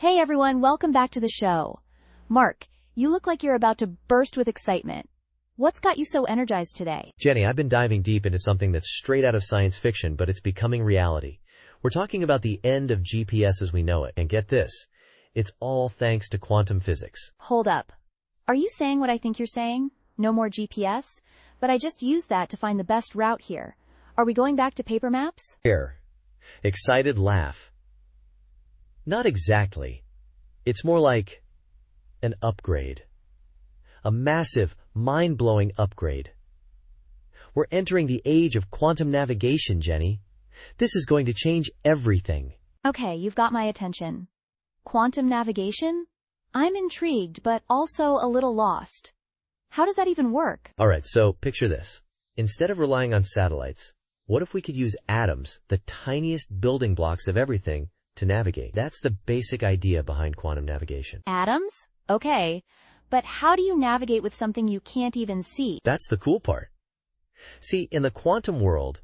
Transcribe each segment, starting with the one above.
Hey everyone, welcome back to the show. Mark, you look like you're about to burst with excitement. What's got you so energized today? Jenny, I've been diving deep into something that's straight out of science fiction, but it's becoming reality. We're talking about the end of GPS as we know it. And get this, it's all thanks to quantum physics. Hold up. Are you saying what I think you're saying? No more GPS? But I just used that to find the best route here. Are we going back to paper maps? Here. Excited laugh. Not exactly. It's more like an upgrade. A massive, mind-blowing upgrade. We're entering the age of quantum navigation, Jenny. This is going to change everything. Okay, you've got my attention. Quantum navigation? I'm intrigued, but also a little lost. How does that even work? Alright, so picture this. Instead of relying on satellites, what if we could use atoms, the tiniest building blocks of everything, to navigate? That's the basic idea behind quantum navigation. Atoms? Okay. But how do you navigate with something you can't even see? That's the cool part. See, in the quantum world,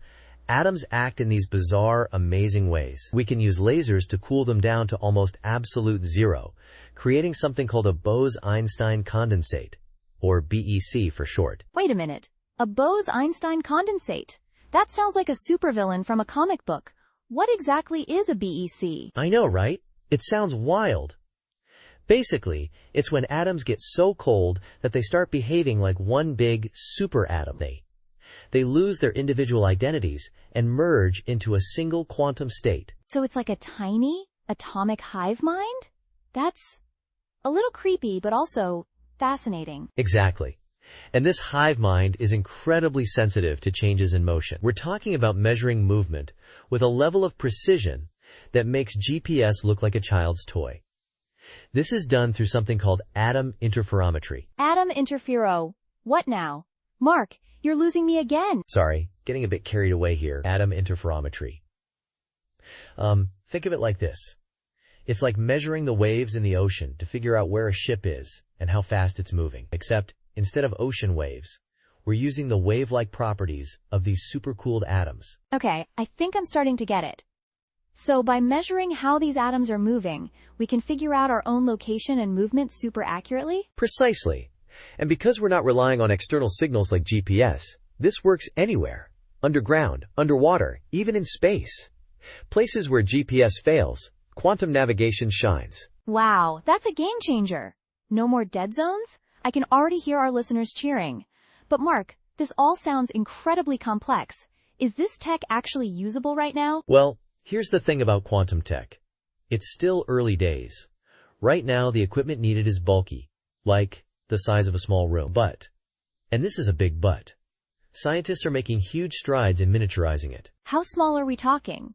atoms act in these bizarre, amazing ways. We can use lasers to cool them down to almost absolute zero, creating something called a Bose-Einstein Condensate, or BEC for short. Wait a minute. A Bose-Einstein Condensate? That sounds like a supervillain from a comic book. What exactly is a BEC? I know, right? It sounds wild. Basically, it's when atoms get so cold that they start behaving like one big superatom. They lose their individual identities and merge into a single quantum state. So it's like a tiny, atomic hive mind? That's a little creepy, but also fascinating. Exactly. And this hive mind is incredibly sensitive to changes in motion. We're talking about measuring movement with a level of precision that makes GPS look like a child's toy. This is done through something called atom interferometry. Atom interfero. What now? Mark, you're losing me again. Sorry, getting a bit carried away here. Atom interferometry. Think of it like this. It's like measuring the waves in the ocean to figure out where a ship is and how fast it's moving. Except, instead of ocean waves, we're using the wave-like properties of these supercooled atoms. Okay, I think I'm starting to get it. So by measuring how these atoms are moving, we can figure out our own location and movement super accurately? Precisely. And because we're not relying on external signals like GPS, this works anywhere. Underground, underwater, even in space. Places where GPS fails, quantum navigation shines. Wow, that's a game changer. No more dead zones? I can already hear our listeners cheering. But Mark, this all sounds incredibly complex. Is this tech actually usable right now? Well, here's the thing about quantum tech. It's still early days. Right now, the equipment needed is bulky, like the size of a small room. But, and this is a big but, scientists are making huge strides in miniaturizing it. How small are we talking?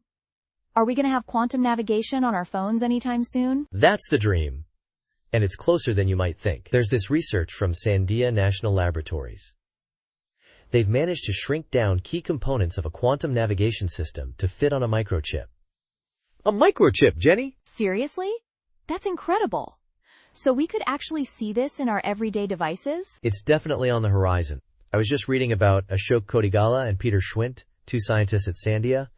Are we going to have quantum navigation on our phones anytime soon? That's the dream. And it's closer than you might think. There's this research from Sandia National Laboratories. They've managed to shrink down key components of a quantum navigation system to fit on a microchip. A microchip, Jenny? Seriously? That's incredible. So we could actually see this in our everyday devices? It's definitely on the horizon. I was just reading about Ashok Kodigala and Peter Schwint, two scientists at Sandia,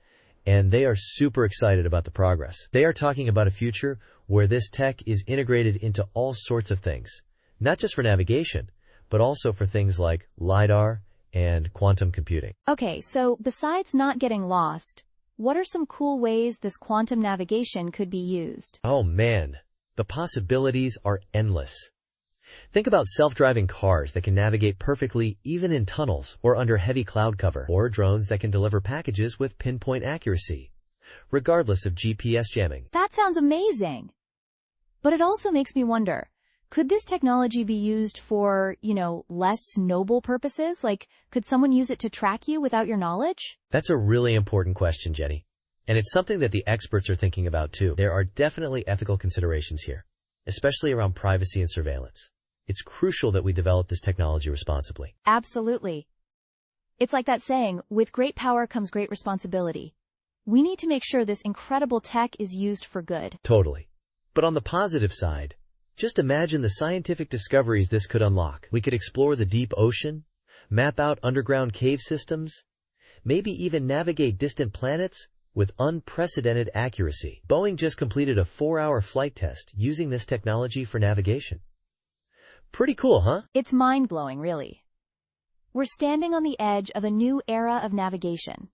and they are super excited about the progress. They are talking about a future where this tech is integrated into all sorts of things, not just for navigation, but also for things like LiDAR and quantum computing. Okay, so besides not getting lost, what are some cool ways this quantum navigation could be used? Oh man, the possibilities are endless. Think about self-driving cars that can navigate perfectly even in tunnels or under heavy cloud cover, or drones that can deliver packages with pinpoint accuracy, regardless of GPS jamming. That sounds amazing. But it also makes me wonder, could this technology be used for, less noble purposes? Like, could someone use it to track you without your knowledge? That's a really important question, Jenny. And it's something that the experts are thinking about too. There are definitely ethical considerations here, especially around privacy and surveillance. It's crucial that we develop this technology responsibly. Absolutely. It's like that saying, with great power comes great responsibility. We need to make sure this incredible tech is used for good. Totally. But on the positive side, just imagine the scientific discoveries this could unlock. We could explore the deep ocean, map out underground cave systems, maybe even navigate distant planets with unprecedented accuracy. Boeing just completed a 4-hour flight test using this technology for navigation. Pretty cool, huh? It's mind-blowing, really. We're standing on the edge of a new era of navigation.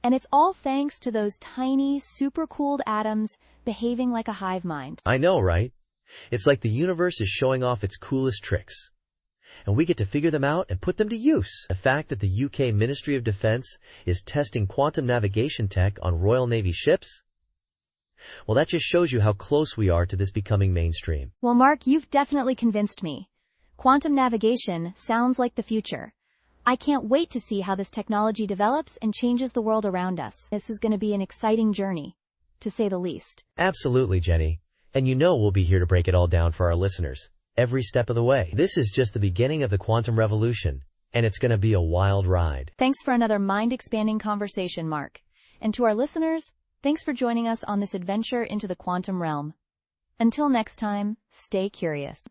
And it's all thanks to those tiny, super-cooled atoms behaving like a hive mind. I know, right? It's like the universe is showing off its coolest tricks. And we get to figure them out and put them to use. The fact that the UK Ministry of Defence is testing quantum navigation tech on Royal Navy ships? Well, that just shows you how close we are to this becoming mainstream. Well, Mark, you've definitely convinced me. Quantum navigation sounds like the future. I can't wait to see how this technology develops and changes the world around us. This is going to be an exciting journey, to say the least. Absolutely, Jenny. And you know we'll be here to break it all down for our listeners, every step of the way. This is just the beginning of the quantum revolution, and it's going to be a wild ride. Thanks for another mind-expanding conversation, Mark. And to our listeners, thanks for joining us on this adventure into the quantum realm. Until next time, stay curious.